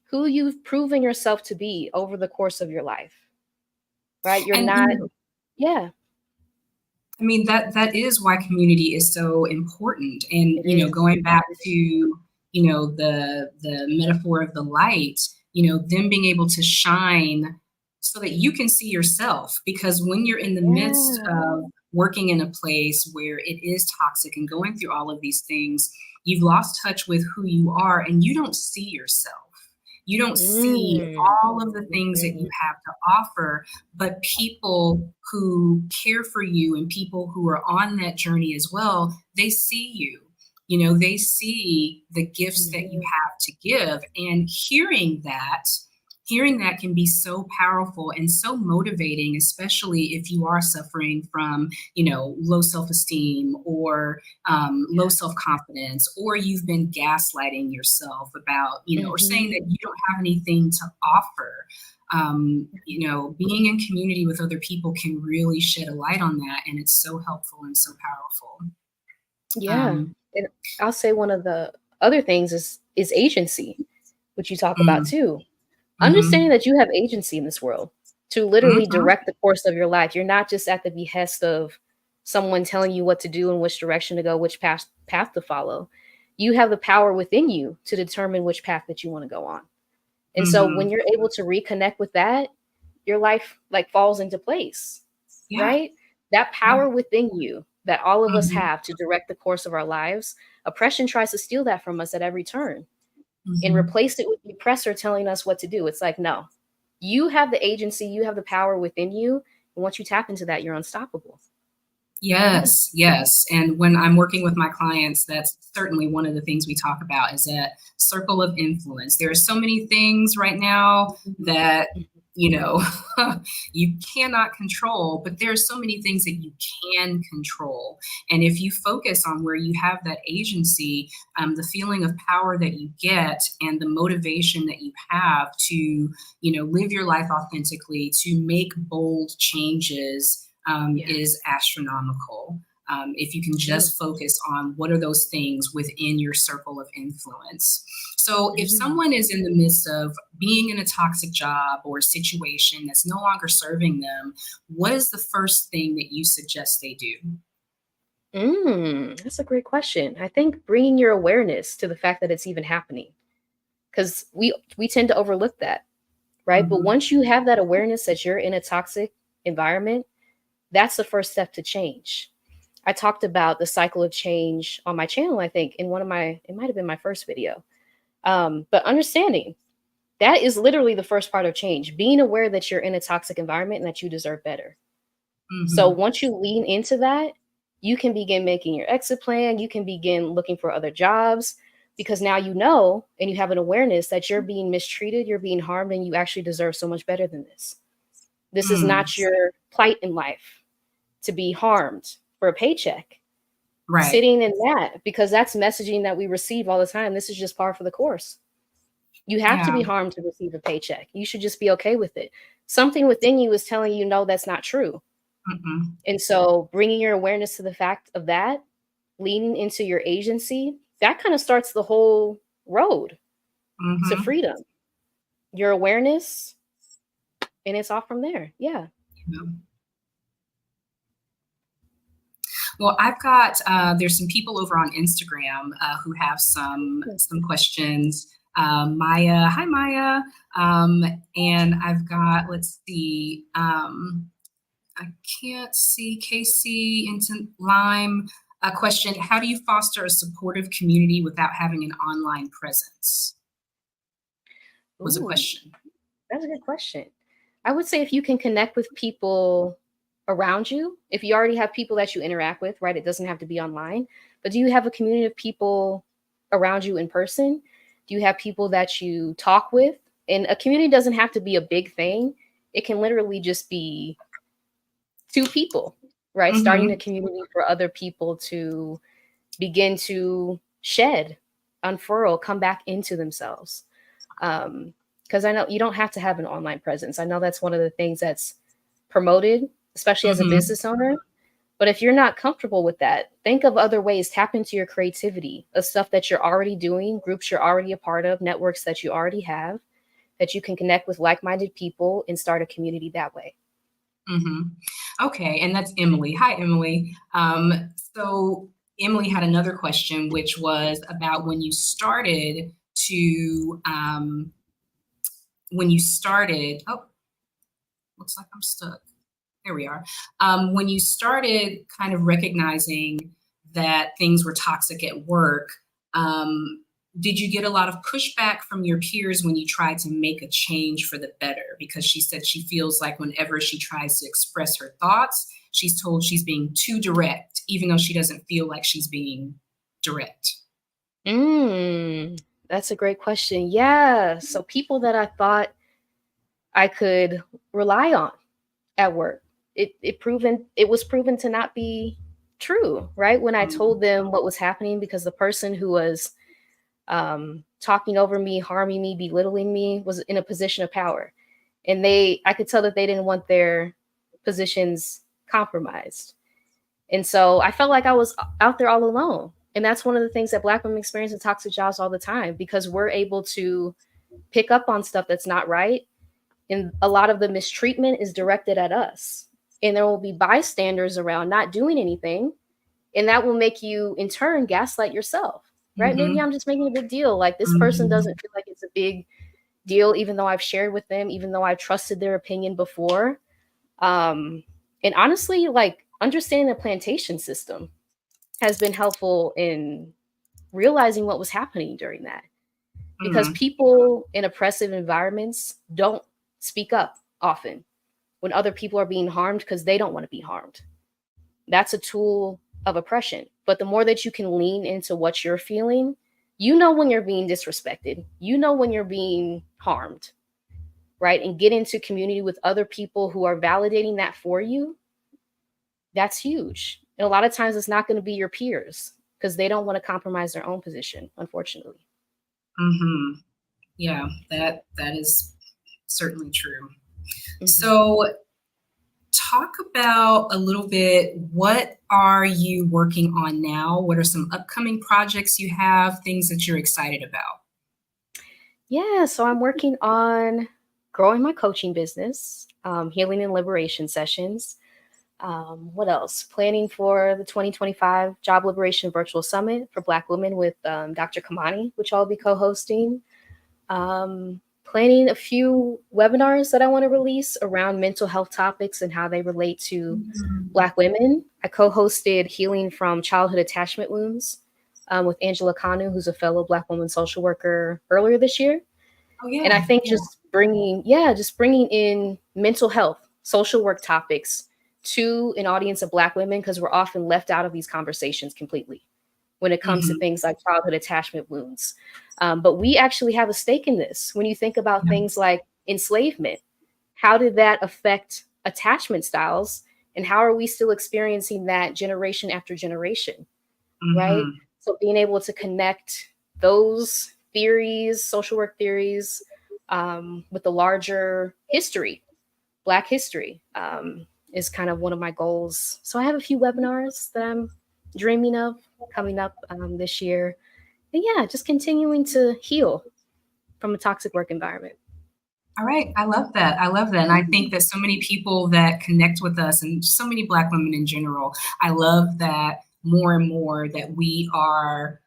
S2: who you've proven yourself to be over the course of your life, right? You're not,
S1: I mean, that is why community is so important. And, going back to, the metaphor of the light, them being able to shine so that you can see yourself. Because when you're in the midst of working in a place where it is toxic and going through all of these things, you've lost touch with who you are and you don't see yourself. You don't see all of the things that you have to offer, but people who care for you and people who are on that journey as well, they see you. They see the gifts that you have to give, and hearing that can be so powerful and so motivating, especially if you are suffering from, low self-esteem or low self-confidence, or you've been gaslighting yourself about, or saying that you don't have anything to offer. Being in community with other people can really shed a light on that, and it's so helpful and so powerful.
S2: And I'll say one of the other things is agency, which you talk about too. Understanding that you have agency in this world to literally direct the course of your life. You're not just at the behest of someone telling you what to do and which direction to go, which path to follow. You have the power within you to determine which path that you want to go on. And so when you're able to reconnect with that, your life like falls into place, right? That power within you that all of us have to direct the course of our lives. Oppression tries to steal that from us at every turn. And replace it with the oppressor telling us what to do. It's like, no, you have the agency, you have the power within you. And once you tap into that, you're unstoppable.
S1: Yes. And when I'm working with my clients, that's certainly one of the things we talk about, is that circle of influence. There are so many things right now that, you cannot control, but there are so many things that you can control. And if you focus on where you have that agency, the feeling of power that you get and the motivation that you have to, live your life authentically, to make bold changes, is astronomical. If you can just focus on what are those things within your circle of influence. So if someone is in the midst of being in a toxic job or situation that's no longer serving them, what is the first thing that you suggest they do?
S2: That's a great question. I think bringing your awareness to the fact that it's even happening, because we tend to overlook that, right? But once you have that awareness that you're in a toxic environment, that's the first step to change. I talked about the cycle of change on my channel, I think, in it might have been my first video. But understanding that is literally the first part of change, being aware that you're in a toxic environment and that you deserve better. So once you lean into that, you can begin making your exit plan. You can begin looking for other jobs, because now you know, and you have an awareness that you're being mistreated, you're being harmed, and you actually deserve so much better than this. This is not your plight in life. to be harmed for a paycheck.
S1: Right.
S2: Sitting in that, because that's messaging that we receive all the time. This is just par for the course. You have to be harmed to receive a paycheck. You should just be okay with it. Something within you is telling you, no, that's not true. And so bringing your awareness to the fact of that, leaning into your agency, that kind of starts the whole road to freedom. Your awareness, and it's off from there. Yeah.
S1: Well, I've got, there's some people over on Instagram who have some questions. Maya, hi Maya. And I've got, let's see, I can't see Casey into Lime. A question, how do you foster a supportive community without having an online presence? Was a question.
S2: That's a good question. I would say if you can connect with people around you, if you already have people that you interact with, right? It doesn't have to be online, but do you have a community of people around you in person? Do you have people that you talk with? And a community doesn't have to be a big thing. It can literally just be two people, right? Starting a community for other people to begin to shed, unfurl, come back into themselves. Because I know you don't have to have an online presence. I know that's one of the things that's promoted, especially as a business owner. But if you're not comfortable with that, think of other ways, tap into your creativity of stuff that you're already doing, groups you're already a part of, networks that you already have, that you can connect with like-minded people and start a community that way.
S1: Okay, and that's Emily. Hi, Emily. So Emily had another question, which was about when you started to, oh, looks like I'm stuck. There we are. When you started kind of recognizing that things were toxic at work, did you get a lot of pushback from your peers when you tried to make a change for the better? Because she said she feels like whenever she tries to express her thoughts, she's told she's being too direct, even though she doesn't feel like she's being direct.
S2: That's a great question. Yeah. So people that I thought I could rely on at work, it was proven to not be true, right? When I told them what was happening, because the person who was talking over me, harming me, belittling me was in a position of power. And I could tell that they didn't want their positions compromised. And so I felt like I was out there all alone. And that's one of the things that Black women experience in toxic jobs all the time, because we're able to pick up on stuff that's not right. And a lot of the mistreatment is directed at us. And there will be bystanders around not doing anything. And that will make you, in turn, gaslight yourself, right? Maybe I'm just making a big deal. Like this person doesn't feel like it's a big deal, even though I've shared with them, even though I've trusted their opinion before. And honestly, like understanding the plantation system has been helpful in realizing what was happening during that. Because people in oppressive environments don't speak up often when other people are being harmed because they don't want to be harmed. That's a tool of oppression. But the more that you can lean into what you're feeling, you know when you're being disrespected, you know when you're being harmed, right? And get into community with other people who are validating that for you. That's huge. And a lot of times it's not going to be your peers because they don't want to compromise their own position, unfortunately.
S1: Yeah, that is certainly true. So talk about a little bit, what are you working on now? What are some upcoming projects you have, things that you're excited about?
S2: Yeah, so I'm working on growing my coaching business, healing and liberation sessions. What else? Planning for the 2025 Job Liberation Virtual Summit for Black women with Dr. 𝐩𝐫𝐨𝑚, which I'll be co-hosting. Planning a few webinars that I want to release around mental health topics and how they relate to Black women. I co-hosted Healing from Childhood Attachment Wounds with 𝐻𝐫𝐿𝐿, who's a fellow Black woman social worker, earlier this year.
S1: Oh, yeah.
S2: And I think just bringing in mental health, social work topics to an audience of Black women, because we're often left out of these conversations completely when it comes to things like childhood attachment wounds. But we actually have a stake in this. When you think about things like enslavement, how did that affect attachment styles And how are we still experiencing that generation after generation, right?
S1: Mm-hmm.
S2: So being able to connect those theories, social work theories, with the larger history, Black history, is kind of one of my goals. So I have a few webinars that I'm dreaming of coming up this year. And yeah, just continuing to heal from a toxic work environment.
S1: All right. I love that. I love that. And I think that so many people that connect with us, and so many Black women in general, I love that more and more that we are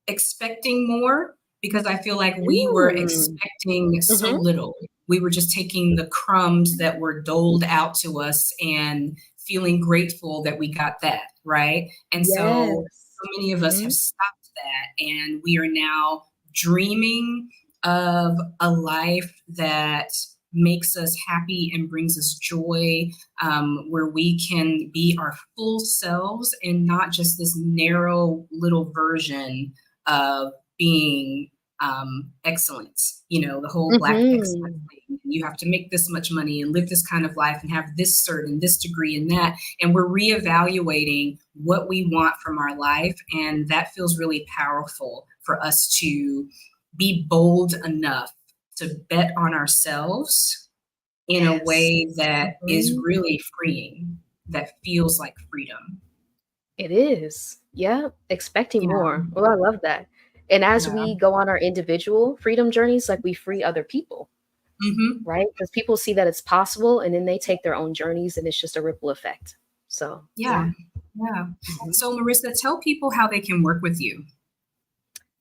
S1: expecting more, because I feel like we were expecting so little. We were just taking the crumbs that were doled out to us and feeling grateful that we got that, right? And so many of us have stopped that, and we are now dreaming of a life that makes us happy and brings us joy, where we can be our full selves and not just this narrow little version of being excellence, you know, the whole Black excellence thing. You have to make this much money and live this kind of life and have this cert and this degree and that. And we're reevaluating what we want from our life. And that feels really powerful for us to be bold enough to bet on ourselves in a way that is really freeing, that feels like freedom.
S2: It is. Yeah. Expecting more. Oh, I love that. And as we go on our individual freedom journeys, like we free other people, right? Because people see that it's possible, and then they take their own journeys, and it's just a ripple effect. So,
S1: yeah. So Marissa, tell people how they can work with you.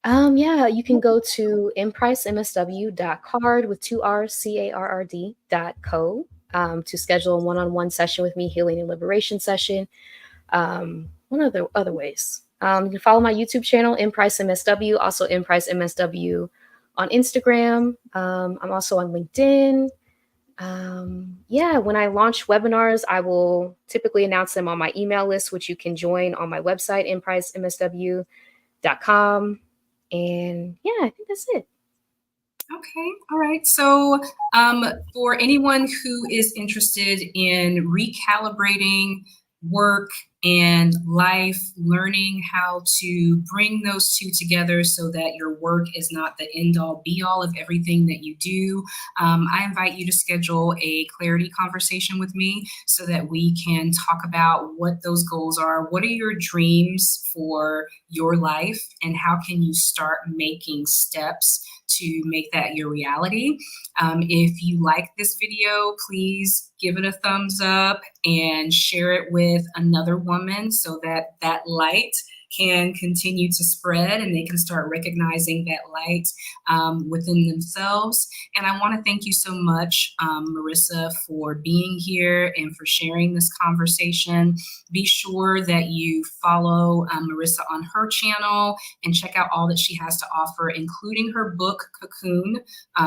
S2: Yeah, you can go to mpricemsw.card with 2 R's, CARRD.co, to schedule a one-on-one session with me, healing and liberation session. What other ways? You can follow my YouTube channel, mpricemsw, also mpricemsw on Instagram. I'm also on LinkedIn. Yeah, when I launch webinars, I will typically announce them on my email list, which you can join on my website, mpricemsw.com. And yeah, I think that's it.
S1: Okay. All right. So for anyone who is interested in recalibrating work and life, learning how to bring those two together so that your work is not the end all be all of everything that you do, I invite you to schedule a clarity conversation with me so that we can talk about what those goals are. What are your dreams for your life, and how can you start making steps to make that your reality? If you like this video, please give it a thumbs up and share it with another woman so that that light can continue to spread and they can start recognizing that light within themselves. And I want to thank you so much, Marissa, for being here and for sharing this conversation. Be sure that you follow Marissa on her channel and check out all that she has to offer, including her book, Cocoon,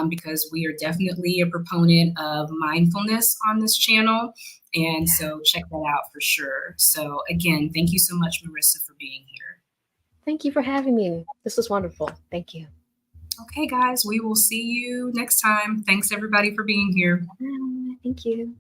S1: because we are definitely a proponent of mindfulness on this channel. And so check that out for sure. So again, thank you so much, Marissa, for being here.
S2: Thank you for having me. This was wonderful. Thank you.
S1: Okay, guys, we will see you next time. Thanks everybody for being here.
S2: Thank you.